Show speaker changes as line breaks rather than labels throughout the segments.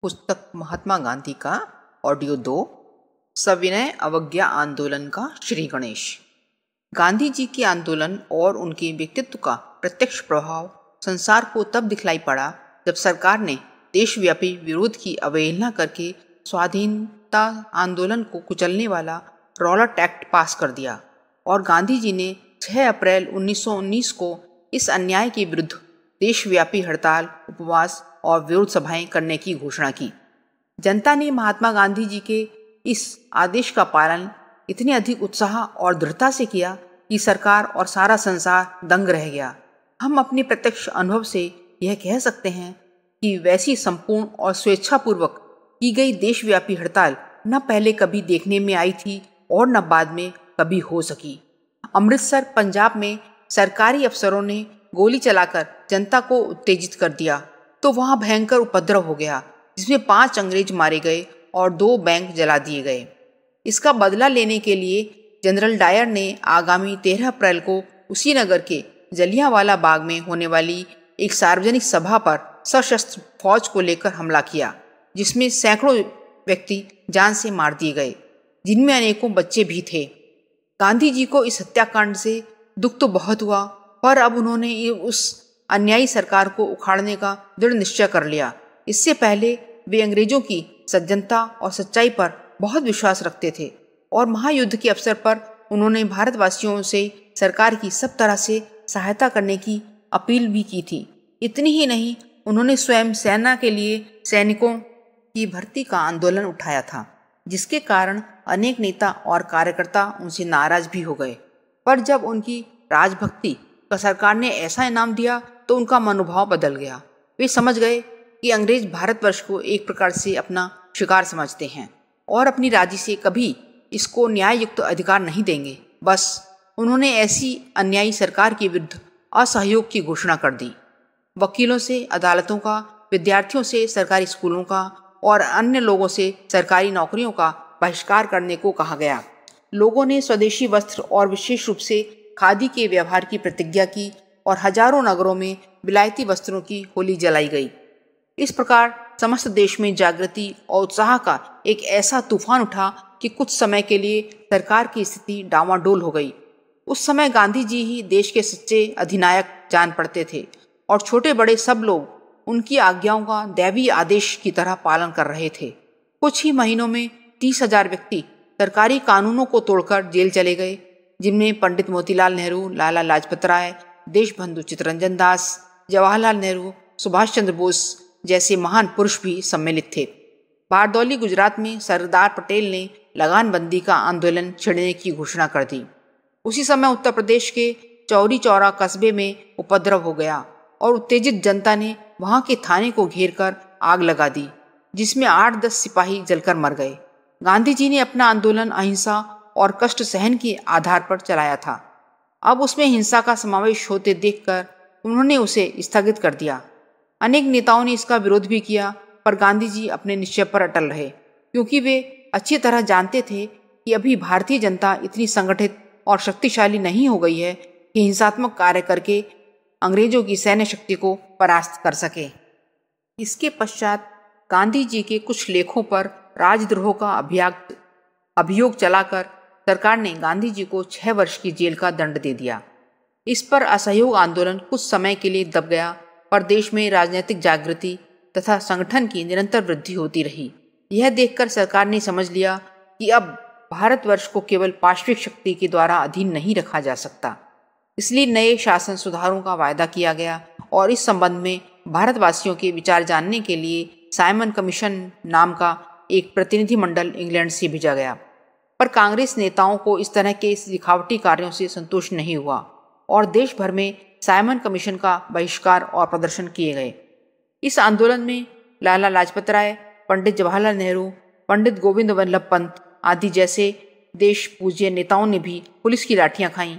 पुस्तक महात्मा गांधी का ऑडियो 2 सविनय अवज्ञा आंदोलन का श्री गणेश। गांधी जी के आंदोलन और उनके व्यक्तित्व का प्रत्यक्ष प्रभाव संसार को तब दिखलाई पड़ा जब सरकार ने देशव्यापी विरोध की अवहेलना करके स्वाधीनता आंदोलन को कुचलने वाला रॉलेट एक्ट पास कर दिया और गांधी जी ने 6 अप्रैल 1919 को इस अन्याय के विरुद्ध देशव्यापी हड़ताल, उपवास और विरोध सभाएं करने की घोषणा की। जनता ने महात्मा गांधी जी के इस आदेश का पालन इतने अधिक उत्साह और दृढ़ता से किया कि सरकार और सारा संसार दंग रह गया। हम अपने प्रत्यक्ष अनुभव से यह कह सकते हैं कि वैसी संपूर्ण और स्वेच्छापूर्वक की गई देशव्यापी हड़ताल न पहले कभी देखने में आई थी और न बाद में कभी हो सकी। अमृतसर, पंजाब में सरकारी अफसरों ने गोली चलाकर जनता को उत्तेजित कर दिया तो वहां भयंकर उपद्रव हो गया, जिसमें 5 अंग्रेज मारे गए और 2 बैंक जला दिए गए। इसका बदला लेने के लिए जनरल डायर ने आगामी 13 अप्रैल को उसी नगर के जलियांवाला बाग में होने वाली एक सार्वजनिक सभा पर सशस्त्र फौज को लेकर हमला किया, जिसमें सैकड़ों व्यक्ति जान से मार दिए गए, जिनमें अनेकों बच्चे भी थे। गांधी जी को इस हत्याकांड से दुख तो बहुत हुआ, पर अब उन्होंने उस अन्यायी सरकार को उखाड़ने का दृढ़ निश्चय कर लिया। इससे पहले वे अंग्रेजों की सज्जनता और सच्चाई पर बहुत विश्वास रखते थे और महायुद्ध के अवसर पर उन्होंने भारतवासियों से सरकार की सब तरह से सहायता करने की अपील भी की थी। इतनी ही नहीं, उन्होंने स्वयं सेना के लिए सैनिकों की भर्ती का आंदोलन उठाया था, जिसके कारण अनेक नेता और कार्यकर्ता उनसे नाराज भी हो गए। पर जब उनकी राजभक्ति का सरकार ने ऐसा इनाम दिया तो उनका मनोभाव बदल गया। वे समझ गए कि अंग्रेज भारतवर्ष को एक प्रकार से अपना शिकार समझते हैं और अपनी राजी से कभी इसको न्याययुक्त अधिकार नहीं देंगे। बस उन्होंने ऐसी अन्यायी सरकार के विरुद्ध असहयोग की घोषणा कर दी। वकीलों से अदालतों का, विद्यार्थियों से सरकारी स्कूलों का और अन्य लोगों से सरकारी नौकरियों का बहिष्कार करने को कहा गया। लोगों ने स्वदेशी वस्त्र और विशेष रूप से खादी के व्यवहार की प्रतिज्ञा की और हजारों नगरों में विलायती वस्त्रों की होली जलाई गई। इस प्रकार समस्त देश में जागृति और उत्साह का एक ऐसा तूफान उठा कि कुछ समय के लिए सरकार की स्थिति डामाडोल हो गई। उस समय गांधी जी ही देश के सच्चे अधिनायक जान पड़ते थे और छोटे बड़े सब लोग उनकी आज्ञाओं का दैवीय आदेश की तरह पालन कर रहे थे। कुछ ही महीनों में 30,000 व्यक्ति सरकारी कानूनों को तोड़कर जेल चले गए, जिनमें पंडित मोतीलाल नेहरू, लाला लाजपत राय, देशबंधु चित्तरंजन दास, जवाहरलाल नेहरू, सुभाष चंद्र बोस जैसे महान पुरुष भी सम्मिलित थे। बारदौली, गुजरात में सरदार पटेल ने लगानबंदी का आंदोलन छेड़ने की घोषणा कर दी। उसी समय उत्तर प्रदेश के चौरी चौरा कस्बे में उपद्रव हो गया और उत्तेजित जनता ने वहां के थाने को घेर कर आग लगा दी, जिसमें 8-10 सिपाही जलकर मर गए। गांधी जी ने अपना आंदोलन अहिंसा और कष्ट सहन के आधार पर चलाया था। अब उसमें हिंसा का समावेश होते देखकर उन्होंने उसे स्थगित कर दिया। अनेक नेताओं ने इसका विरोध भी किया, पर गांधी जी अपने निश्चय पर अटल रहे, क्योंकि वे अच्छी तरह जानते थे कि अभी भारतीय जनता इतनी संगठित और शक्तिशाली नहीं हो गई है कि हिंसात्मक कार्य करके अंग्रेजों की सैन्य शक्ति को परास्त कर सके। इसके पश्चात गांधी जी के कुछ लेखों पर राजद्रोह का अभियोग चलाकर सरकार ने गांधी जी को 6 वर्ष की जेल का दंड दे दिया। इस पर असहयोग आंदोलन कुछ समय के लिए दब गया, पर देश में राजनीतिक जागृति तथा संगठन की निरंतर वृद्धि होती रही। यह देखकर सरकार ने समझ लिया कि अब भारतवर्ष को केवल पाशविक शक्ति के द्वारा अधीन नहीं रखा जा सकता। इसलिए नए शासन सुधारों का वायदा किया गया और इस संबंध में भारतवासियों के विचार जानने के लिए साइमन कमीशन नाम का एक प्रतिनिधि मंडल इंग्लैंड से भेजा गया। पर कांग्रेस नेताओं को इस तरह के दिखावटी कार्यों से संतोष नहीं हुआ और देश भर में साइमन कमीशन का बहिष्कार और प्रदर्शन किए गए। इस आंदोलन में लाला लाजपत राय, पंडित जवाहरलाल नेहरू, पंडित गोविंद वल्लभ पंत आदि जैसे देश पूज्य नेताओं ने भी पुलिस की लाठियां खाईं।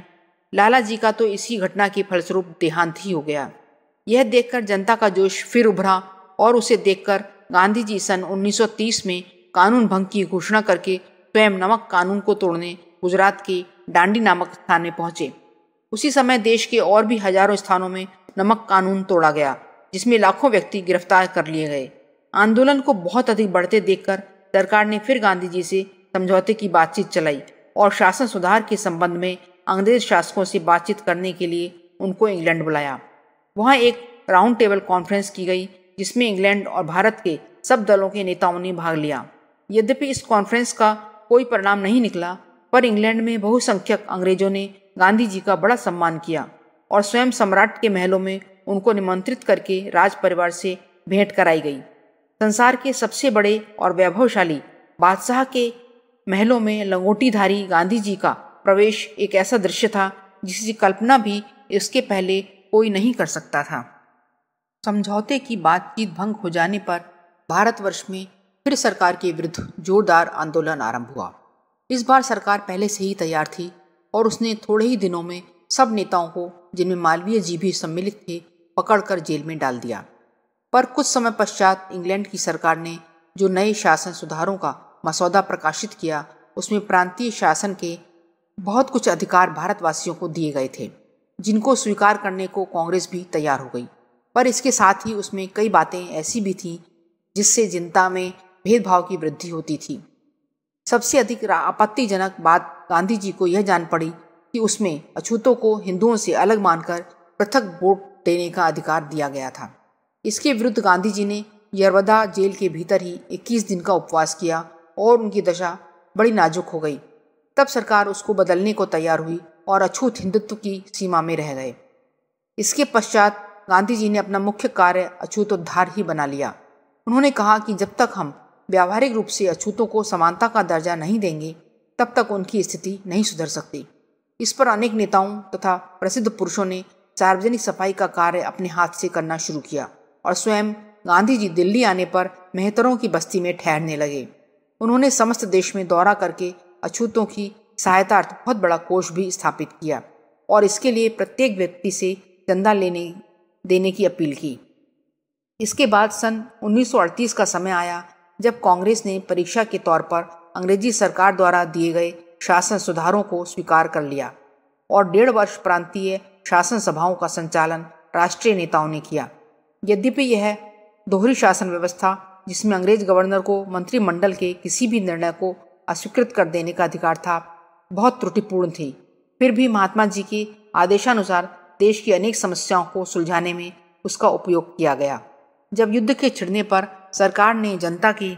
लाला जी का तो इसी घटना के फलस्वरूप देहांत ही हो गया। यह देखकर जनता का जोश फिर उभरा और उसे देखकर गांधी जी सन 1930 में कानून भंग की घोषणा करके स्वयं नमक कानून को तोड़ने गुजरात के डांडी नामक स्थान में पहुंचे। उसी समय देश के और भी हजारों स्थानों में नमक कानून तोड़ा गया, जिसमें लाखों व्यक्ति गिरफ्तार कर लिए गए। आंदोलन को बहुत अधिक बढ़ते देखकर सरकार ने फिर गांधी जी से समझौते की बातचीत चलाई और शासन सुधार के संबंध में अंग्रेज शासकों से बातचीत करने के लिए उनको इंग्लैंड बुलाया। वहां एक राउंड टेबल कॉन्फ्रेंस की गई जिसमें इंग्लैंड और भारत के सब दलों के नेताओं ने भाग लिया। यद्यपि इस कॉन्फ्रेंस का कोई परिणाम नहीं निकला, पर इंग्लैंड में बहुसंख्यक अंग्रेजों ने गांधी जी का बड़ा सम्मान किया और स्वयं सम्राट के महलों में उनको निमंत्रित करके राज परिवार से भेंट कराई गई। संसार के सबसे बड़े और वैभवशाली बादशाह के महलों में लंगोटीधारी गांधी जी का प्रवेश एक ऐसा दृश्य था जिसकी कल्पना भी इसके पहले कोई नहीं कर सकता था। समझौते की बातचीत भंग हो जाने पर भारतवर्ष में फिर सरकार के विरुद्ध जोरदार आंदोलन आरंभ हुआ। इस बार सरकार पहले से ही तैयार थी और उसने थोड़े ही दिनों में सब नेताओं को, जिनमें मालवीय जी भी सम्मिलित थे, पकड़कर जेल में डाल दिया। पर कुछ समय पश्चात इंग्लैंड की सरकार ने जो नए शासन सुधारों का मसौदा प्रकाशित किया, उसमें प्रांतीय शासन के बहुत कुछ अधिकार भारतवासियों को दिए गए थे, जिनको स्वीकार करने को कांग्रेस भी तैयार हो गई। पर इसके साथ ही उसमें कई बातें ऐसी भी थीं जिससे जनता में भेदभाव की वृद्धि होती थी। सबसे अधिक आपत्तिजनक बात गांधी जी को यह जान पड़ी कि उसमें अछूतों को हिंदुओं से अलग मानकर पृथक वोट देने का अधिकार दिया गया था। इसके विरुद्ध गांधी जी ने यरवदा जेल के भीतर ही 21 दिन का उपवास किया और उनकी दशा बड़ी नाजुक हो गई। तब सरकार उसको बदलने को तैयार हुई और अछूत हिंदुत्व की सीमा में रह गए। इसके पश्चात गांधी जी ने अपना मुख्य कार्य अछूतोद्धार ही बना लिया। उन्होंने कहा कि जब तक हम व्यावहारिक रूप से अछूतों को समानता का दर्जा नहीं देंगे, तब तक उनकी स्थिति नहीं सुधर सकती। इस पर अनेक नेताओं तथा प्रसिद्ध पुरुषों ने सार्वजनिक सफाई का कार्य अपने हाथ से करना शुरू किया और स्वयं गांधी जी दिल्ली आने पर मेहतरों की बस्ती में ठहरने लगे। उन्होंने समस्त देश में दौरा करके अछूतों की सहायतार्थ बहुत बड़ा कोष भी स्थापित किया और इसके लिए प्रत्येक व्यक्ति से चंदा देने की अपील की। इसके बाद सन 1938 का समय आया जब कांग्रेस ने परीक्षा के तौर पर अंग्रेजी सरकार द्वारा दिए गए शासन सुधारों को स्वीकार कर लिया और 1.5 वर्ष प्रांतीय शासन सभाओं का संचालन राष्ट्रीय नेताओं ने किया। यद्यपि यह दोहरी शासन व्यवस्था, जिसमें अंग्रेज गवर्नर को मंत्रिमंडल के किसी भी निर्णय को अस्वीकृत कर देने का अधिकार था, बहुत त्रुटिपूर्ण थी, फिर भी महात्मा जी के आदेशानुसार देश की अनेक समस्याओं को सुलझाने में उसका उपयोग किया गया। जब युद्ध के छिड़ने पर सरकार ने जनता की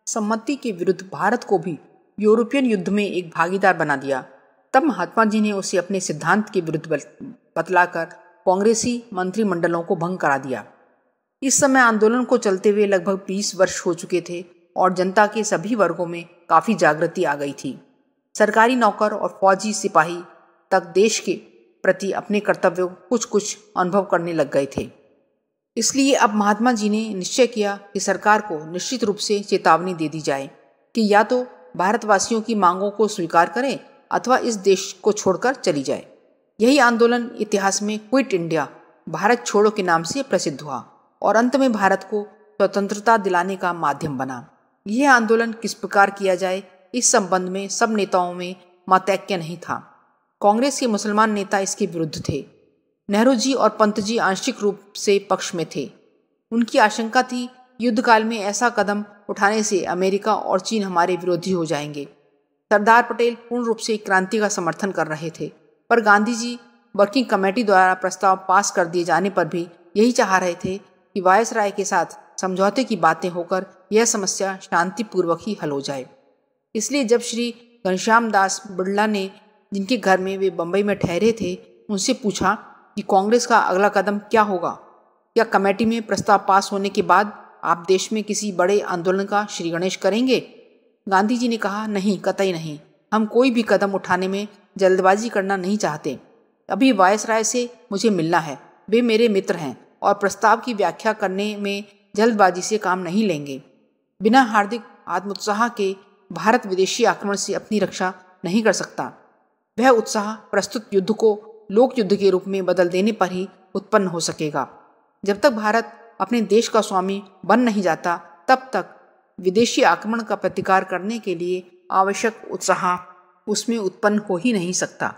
सम्मति के विरुद्ध भारत को भी यूरोपियन युद्ध में एक भागीदार बना दिया, तब महात्मा जी ने उसे अपने सिद्धांत के विरुद्ध बतलाकर कांग्रेसी मंत्रिमंडलों को भंग करा दिया। इस समय आंदोलन को चलते हुए लगभग 20 वर्ष हो चुके थे और जनता के सभी वर्गों में काफी जागृति आ गई थी। सरकारी नौकर और फौजी सिपाही तक देश के प्रति अपने कर्तव्यों को कुछ अनुभव करने लग गए थे। इसलिए अब महात्मा जी ने निश्चय किया कि सरकार को निश्चित रूप से चेतावनी दे दी जाए कि या तो भारतवासियों की मांगों को स्वीकार करे अथवा इस देश को छोड़कर चली जाए। यही आंदोलन इतिहास में क्विट इंडिया, भारत छोड़ो के नाम से प्रसिद्ध हुआ और अंत में भारत को स्वतंत्रता दिलाने का माध्यम बना। यह आंदोलन किस प्रकार किया जाए, इस संबंध में सब नेताओं में मतैक्य नहीं था। कांग्रेस के मुसलमान नेता इसके विरुद्ध थे। नेहरू जी और पंत जी आंशिक रूप से पक्ष में थे। उनकी आशंका थी युद्ध काल में ऐसा कदम उठाने से अमेरिका और चीन हमारे विरोधी हो जाएंगे। सरदार पटेल पूर्ण रूप से क्रांति का समर्थन कर रहे थे, पर गांधी जी वर्किंग कमेटी द्वारा प्रस्ताव पास कर दिए जाने पर भी यही चाह रहे थे कि वायसराय के साथ समझौते की बातें होकर यह समस्या शांतिपूर्वक ही हल हो जाए। इसलिए जब श्री घनश्याम दास बिड़ला ने, जिनके घर में वे बंबई में ठहरे थे, उनसे पूछा कि कांग्रेस का अगला कदम क्या होगा, क्या कमेटी में प्रस्ताव पास होने के बाद आप देश में किसी बड़े आंदोलन का श्री गणेश करेंगे? गांधी जी ने कहा, नहीं, कतई नहीं। हम कोई भी कदम उठाने में जल्दबाजी करना नहीं चाहते। अभी वायसराय से मुझे मिलना है, वे मेरे मित्र हैं और प्रस्ताव की व्याख्या करने में जल्दबाजी से काम नहीं लेंगे। बिना हार्दिक आत्मोत्साह के भारत विदेशी आक्रमण से अपनी रक्षा नहीं कर सकता। वह उत्साह प्रस्तुत युद्ध को लोक युद्ध के रूप में बदल देने पर ही उत्पन्न हो सकेगा। जब तक भारत अपने देश का स्वामी बन नहीं जाता, तब तक विदेशी आक्रमण का प्रतिकार करने के लिए आवश्यक उत्साह उसमें उत्पन्न हो ही नहीं सकता।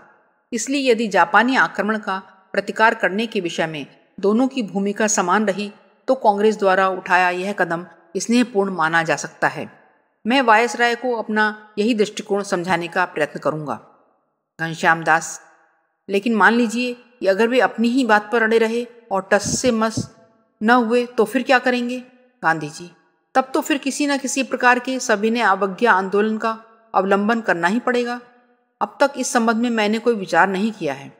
इसलिए यदि जापानी आक्रमण का प्रतिकार करने के विषय में दोनों की भूमिका समान रही, तो कांग्रेस द्वारा उठाया यह कदम स्नेहपूर्ण माना जा सकता है। मैं वायसराय को अपना यही दृष्टिकोण समझाने का प्रयत्न करूंगा। घनश्याम दास: लेकिन मान लीजिए कि अगर वे अपनी ही बात पर अड़े रहे और टस से मस न हुए तो फिर क्या करेंगे? गांधी जी: तब तो फिर किसी न किसी प्रकार के सविनय अवज्ञा आंदोलन का अवलंबन करना ही पड़ेगा। अब तक इस संबंध में मैंने कोई विचार नहीं किया है।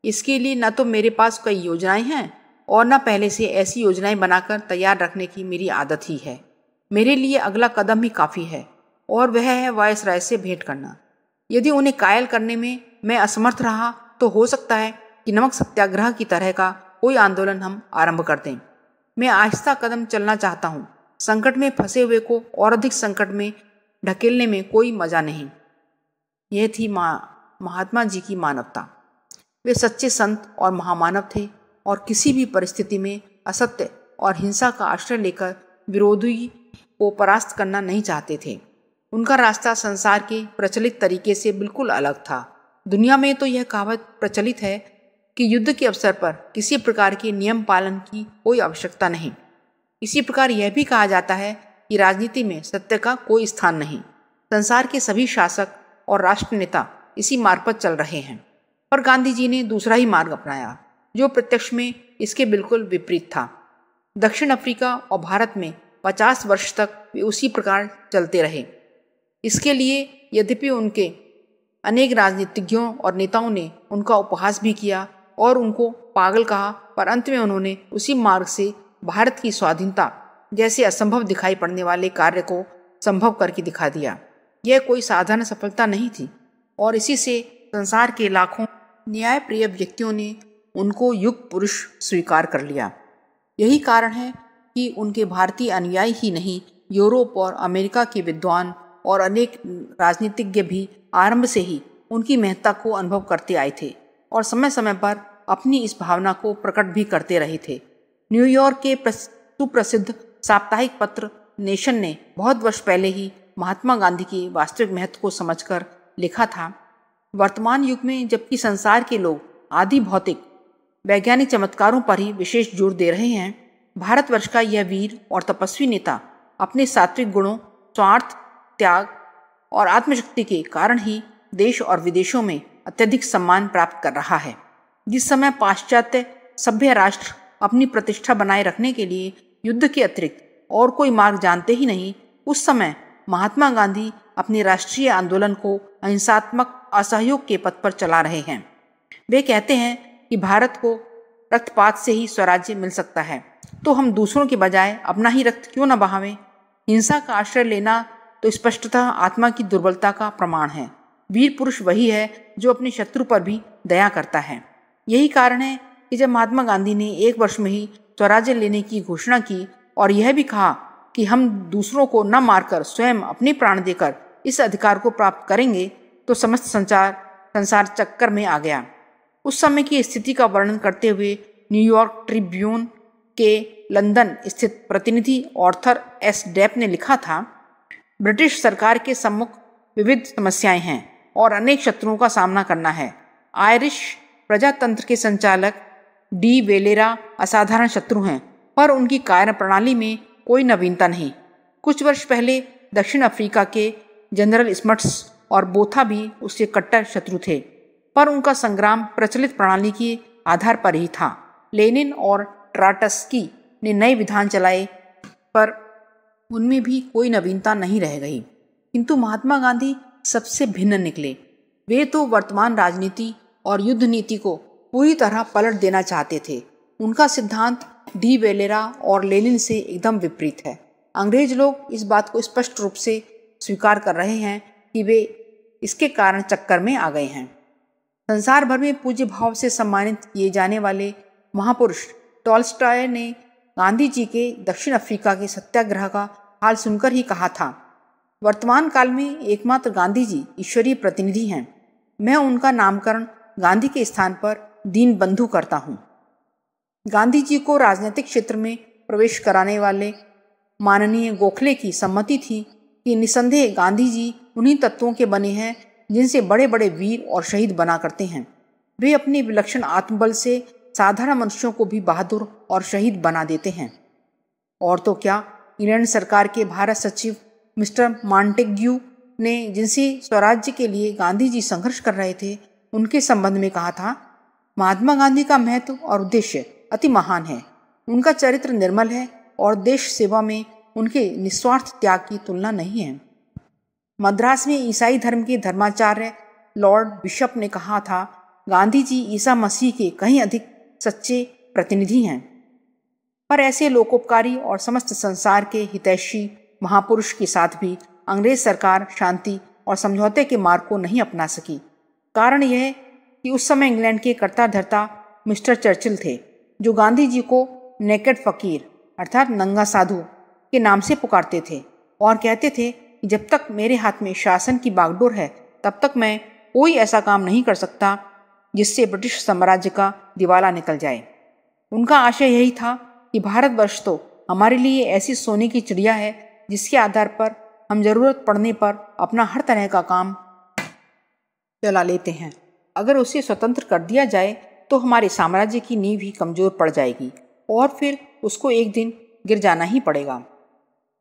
इसके लिए न तो मेरे पास कई योजनाएं हैं और न पहले से ऐसी योजनाएं बनाकर तैयार रखने की मेरी आदत ही है। मेरे लिए अगला कदम ही काफ़ी है और वह है वायसराय से भेंट करना। यदि उन्हें कायल करने में मैं असमर्थ रहा तो हो सकता है कि नमक सत्याग्रह की तरह का कोई आंदोलन हम आरंभ कर दें। मैं आहिस्ता कदम चलना चाहता हूँ। संकट में फंसे हुए को और अधिक संकट में ढकेलने में कोई मजा नहीं। यह थी महात्मा जी की मानवता। वे सच्चे संत और महामानव थे और किसी भी परिस्थिति में असत्य और हिंसा का आश्रय लेकर विरोधी को परास्त करना नहीं चाहते थे। उनका रास्ता संसार के प्रचलित तरीके से बिल्कुल अलग था। दुनिया में तो यह कहावत प्रचलित है कि युद्ध के अवसर पर किसी प्रकार के नियम पालन की कोई आवश्यकता नहीं। इसी प्रकार यह भी कहा जाता है कि राजनीति में सत्य का कोई स्थान नहीं। संसार के सभी शासक और राष्ट्र नेता इसी मार्ग पर चल रहे हैं। पर गांधी जी ने दूसरा ही मार्ग अपनाया जो प्रत्यक्ष में इसके बिल्कुल विपरीत था। दक्षिण अफ्रीका और भारत में 50 वर्ष तक वे उसी प्रकार चलते रहे। इसके लिए यद्यपि उनके अनेक राजनीतिज्ञों और नेताओं ने उनका उपहास भी किया और उनको पागल कहा, पर अंत में उन्होंने उसी मार्ग से भारत की स्वाधीनता जैसे असंभव दिखाई पड़ने वाले कार्य को संभव करके दिखा दिया। यह कोई साधारण सफलता नहीं थी और इसी से संसार के लाखों न्यायप्रिय व्यक्तियों ने उनको युग पुरुष स्वीकार कर लिया। यही कारण है कि उनके भारतीय अनुयायी ही नहीं, यूरोप और अमेरिका के विद्वान और अनेक राजनीतिज्ञ भी आरंभ से ही उनकी महत्ता को अनुभव करते आए थे और समय समय पर अपनी इस भावना को प्रकट भी करते रहे थे। न्यूयॉर्क के सुप्रसिद्ध साप्ताहिक पत्र नेशन ने बहुत वर्ष पहले ही महात्मा गांधी के वास्तविक महत्व को समझकर लिखा था, वर्तमान युग में जबकि संसार के लोग आदि भौतिक वैज्ञानिक चमत्कारों पर ही विशेष जोर दे रहे हैं, भारतवर्ष का यह वीर और तपस्वी नेता अपने सात्विक गुणों, स्वार्थ, त्याग और आत्मशक्ति के कारण ही देश और विदेशों में अत्यधिक सम्मान प्राप्त कर रहा है। जिस समय पाश्चात्य सभ्य राष्ट्र अपनी प्रतिष्ठा बनाए रखने के लिए युद्ध के अतिरिक्त और कोई मार्ग जानते ही नहीं, उस समय महात्मा गांधी अपने राष्ट्रीय आंदोलन को अहिंसात्मक असहयोग के पथ पर चला रहे हैं। वे कहते हैं कि भारत को रक्तपात से ही स्वराज्य मिल सकता है, तो हम दूसरों के बजाय अपना ही रक्त क्यों न बहावें? हिंसा का आश्रय लेना तो स्पष्टतः आत्मा की दुर्बलता का प्रमाण है। वीर पुरुष वही है जो अपने शत्रु पर भी दया करता है। यही कारण है कि जब महात्मा गांधी ने 1 वर्ष में ही स्वराज्य लेने की घोषणा की और यह भी कहा कि हम दूसरों को न मारकर स्वयं अपने प्राण देकर इस अधिकार को प्राप्त करेंगे, तो समस्त संसार चक्कर में आ गया। उस समय की स्थिति का वर्णन करते हुए न्यूयॉर्क ट्रिब्यून के लंदन स्थित प्रतिनिधि ऑर्थर एस डेप ने लिखा था, ब्रिटिश सरकार के सम्मुख विविध समस्याएं हैं और अनेक शत्रुओं का सामना करना है। आयरिश प्रजातंत्र के संचालक डी वेलेरा असाधारण शत्रु हैं, पर उनकी कार्यप्रणाली में कोई नवीनता नहीं। कुछ वर्ष पहले दक्षिण अफ्रीका के जनरल स्मट्स और बोथा भी उसके कट्टर शत्रु थे, पर उनका संग्राम प्रचलित प्रणाली के आधार पर ही था। लेनिन और ट्राटस्की ने नए विधान चलाए, पर उनमें भी कोई नवीनता नहीं रह गई। किंतु महात्मा गांधी सबसे भिन्न निकले। वे तो वर्तमान राजनीति और युद्ध नीति को पूरी तरह पलट देना चाहते थे। उनका सिद्धांत डी वेलेरा और लेनिन से एकदम विपरीत है। अंग्रेज लोग इस बात को स्पष्ट रूप से स्वीकार कर रहे हैं कि वे इसके कारण चक्कर में आ गए हैं। संसार भर में पूज्य भाव से सम्मानित किए जाने वाले महापुरुष टॉल्स्टॉय ने गांधी जी के दक्षिण अफ्रीका के सत्याग्रह का हाल सुनकर ही कहा था, वर्तमान काल में एकमात्र गांधी जी ईश्वरीय प्रतिनिधि हैं। मैं उनका नामकरण गांधी के स्थान पर दीनबंधु करता हूँ। गांधी जी को राजनीतिक क्षेत्र में प्रवेश कराने वाले माननीय गोखले की सम्मति थी कि निसंदेह गांधी जी उन्हीं तत्वों के बने हैं जिनसे बड़े बड़े वीर और शहीद बना करते हैं। वे अपने विलक्षण आत्मबल से साधारण मनुष्यों को भी बहादुर और शहीद बना देते हैं। और तो क्या, इंग्लैंड सरकार के भारत सचिव मिस्टर मॉन्टेग्यू ने जिनसे स्वराज्य के लिए गांधी जी संघर्ष कर रहे थे, उनके संबंध में कहा था, महात्मा गांधी का महत्व और उद्देश्य अति महान है। उनका चरित्र निर्मल है और देश सेवा में उनके निस्वार्थ त्याग की तुलना नहीं है। मद्रास में ईसाई धर्म के धर्माचार्य लॉर्ड बिशप ने कहा था, गांधी जी ईसा मसीह के कहीं अधिक सच्चे प्रतिनिधि हैं। पर ऐसे लोकोपकारी और समस्त संसार के हितैषी महापुरुष के साथ भी अंग्रेज सरकार शांति और समझौते के मार्ग को नहीं अपना सकी। कारण यह कि उस समय इंग्लैंड के कर्ता धर्ता मिस्टर चर्चिल थे, जो गांधी जी को नेकेड फकीर अर्थात नंगा साधु के नाम से पुकारते थे और कहते थे कि जब तक मेरे हाथ में शासन की बागडोर है, तब तक मैं कोई ऐसा काम नहीं कर सकता जिससे ब्रिटिश साम्राज्य का दिवाला निकल जाए। उनका आशय यही था कि भारतवर्ष तो हमारे लिए ऐसी सोने की चिड़िया है जिसके आधार पर हम जरूरत पड़ने पर अपना हर तरह का काम चला लेते हैं। अगर उसे स्वतंत्र कर दिया जाए तो हमारे साम्राज्य की नींव ही कमजोर पड़ जाएगी और फिर उसको एक दिन गिर जाना ही पड़ेगा।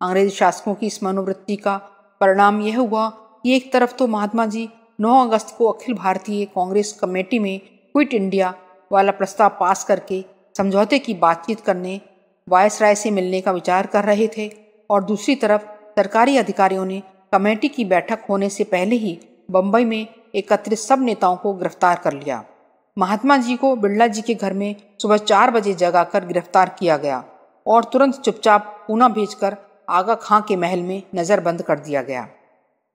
अंग्रेज शासकों की इस मनोवृत्ति का परिणाम यह हुआ कि एक तरफ तो महात्मा जी 9 अगस्त को अखिल भारतीय कांग्रेस कमेटी में क्विट इंडिया वाला प्रस्ताव पास करके समझौते की बातचीत करने वायसराय से मिलने का विचार कर रहे थे और दूसरी तरफ सरकारी अधिकारियों ने कमेटी की बैठक होने से पहले ही बम्बई में एकत्रित सब नेताओं को गिरफ्तार कर लिया। महात्मा जी को बिरला जी के घर में सुबह 4 बजे जगाकर गिरफ्तार किया गया और तुरंत चुपचाप पूना भेजकर आगा खां के महल में नज़रबंद कर दिया गया।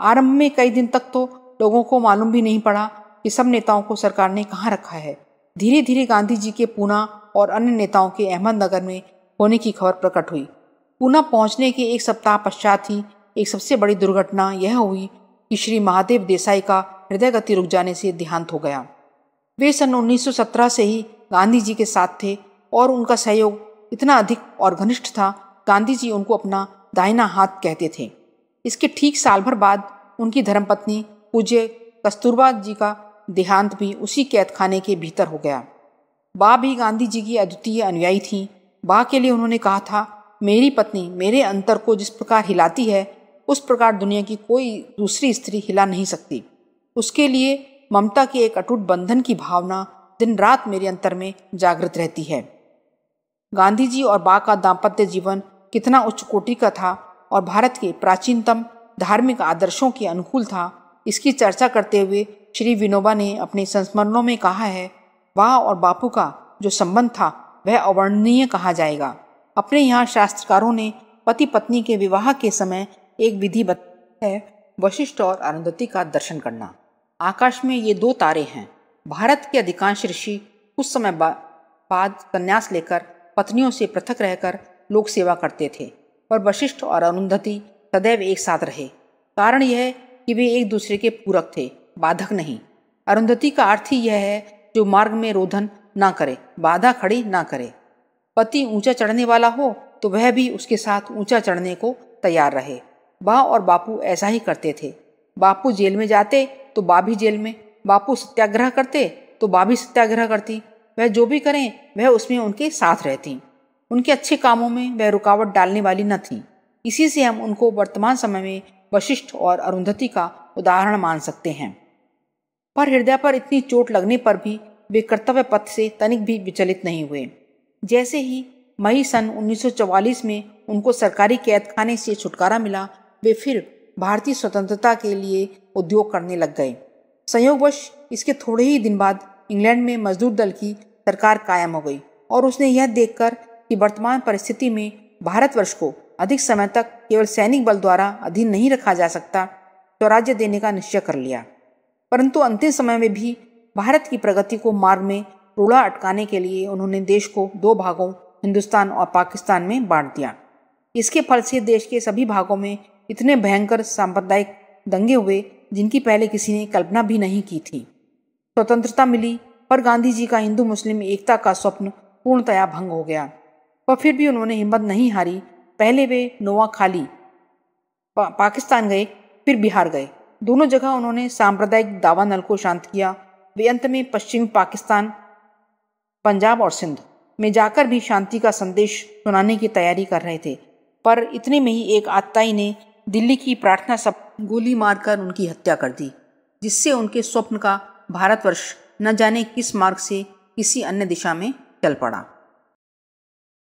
आरंभ में कई दिन तक तो लोगों को मालूम भी नहीं पड़ा कि सब नेताओं को सरकार ने कहाँ रखा है। धीरे धीरे गांधी जी के पूना और अन्य नेताओं के अहमदनगर में होने की खबर प्रकट हुई। पूना पहुंचने के एक सप्ताह पश्चात ही एक सबसे बड़ी दुर्घटना यह हुई कि श्री महादेव देसाई का हृदय गति रुक जाने से देहांत हो गया। वे सन 1917 से ही गांधी जी के साथ थे और उनका सहयोग इतना अधिक और घनिष्ठ था, गांधी जी उनको अपना दाहिना हाथ कहते थे। इसके ठीक साल भर बाद उनकी धर्मपत्नी पूज्य कस्तूरबा जी का देहांत भी उसी कैदखाने के भीतर हो गया। बा भी गांधी जी की अद्वितीय अनुयायी थीं। बा के लिए उन्होंने कहा था, मेरी पत्नी मेरे अंतर को जिस प्रकार हिलाती है, उस प्रकार दुनिया की कोई दूसरी स्त्री हिला नहीं सकती। उसके लिए ममता के एक अटूट बंधन की भावना दिन रात मेरे अंतर में जागृत रहती है। गांधी जी और बा का दाम्पत्य जीवन कितना उच्च कोटि का था और भारत के प्राचीनतम धार्मिक आदर्शों के अनुकूल था, इसकी चर्चा करते हुए श्री विनोबा ने अपने संस्मरणों में कहा है, बा और बापू का जो संबंध था वह अवर्णनीय कहा जाएगा। अपने यहाँ शास्त्रकारों ने पति पत्नी के विवाह के समय एक विधि बताई है, वशिष्ठ और अरुंधति का दर्शन करना। आकाश में ये 2 तारे हैं। भारत के अधिकांश ऋषि कुछ समय बाद संन्यास लेकर पत्नियों से पृथक रहकर लोक सेवा करते थे, पर वशिष्ठ और अरुंधति सदैव एक साथ रहे। कारण यह है कि वे एक दूसरे के पूरक थे, बाधक नहीं। अरुंधति का अर्थ ही यह है जो मार्ग में रोधन ना करे, बाधा खड़ी ना करे। पति ऊंचा चढ़ने वाला हो तो वह भी उसके साथ ऊंचा चढ़ने को तैयार रहे। बा और बापू ऐसा ही करते थे। बापू जेल में जाते तो बा भी जेल में, बापू सत्याग्रह करते तो बा भी सत्याग्रह करती। वह जो भी करें वह उसमें उनके साथ रहती। उनके अच्छे कामों में वह रुकावट डालने वाली न थी। इसी से हम उनको वर्तमान समय में वशिष्ठ और अरुंधति का उदाहरण मान सकते हैं। पर हृदय पर इतनी चोट लगने पर भी वे कर्तव्य पथ से तनिक भी विचलित नहीं हुए। जैसे ही मई सन 1944 में उनको सरकारी कैदखाने से छुटकारा मिला, वे फिर भारतीय स्वतंत्रता के लिए उद्योग करने लग गए। संयोगवश इसके थोड़े ही दिन बाद इंग्लैंड में मजदूर दल की सरकार कायम हो गई और उसने यह देखकर कि वर्तमान परिस्थिति में भारतवर्ष को अधिक समय तक केवल सैनिक बल द्वारा अधीन नहीं रखा जा सकता, स्वराज्य देने का निश्चय कर लिया। परंतु अंतिम समय में भी भारत की प्रगति को मार्ग में रोड़ा अटकाने के लिए उन्होंने देश को 2 भागों हिंदुस्तान और पाकिस्तान में बांट दिया। इसके फल से देश के सभी भागों में इतने भयंकर सांप्रदायिक दंगे हुए जिनकी पहले किसी ने कल्पना भी नहीं की थी। स्वतंत्रता मिली पर गांधी जी का हिंदू मुस्लिम एकता का स्वप्न पूर्णतया भंग हो गया। पर फिर भी उन्होंने हिम्मत नहीं हारी। पहले वे नोआखाली पाकिस्तान गए, फिर बिहार गए। दोनों जगह उन्होंने सांप्रदायिक दावानल को शांत किया। वे अंत में पश्चिमी पाकिस्तान, पंजाब और सिंध में जाकर भी शांति का संदेश सुनाने की तैयारी कर रहे थे। पर इतने में ही एक आतताई ने दिल्ली की प्रार्थना सभा गोली मारकर उनकी हत्या कर दी, जिससे उनके स्वप्न का भारतवर्ष न जाने किस मार्ग से किसी अन्य दिशा में चल पड़ा।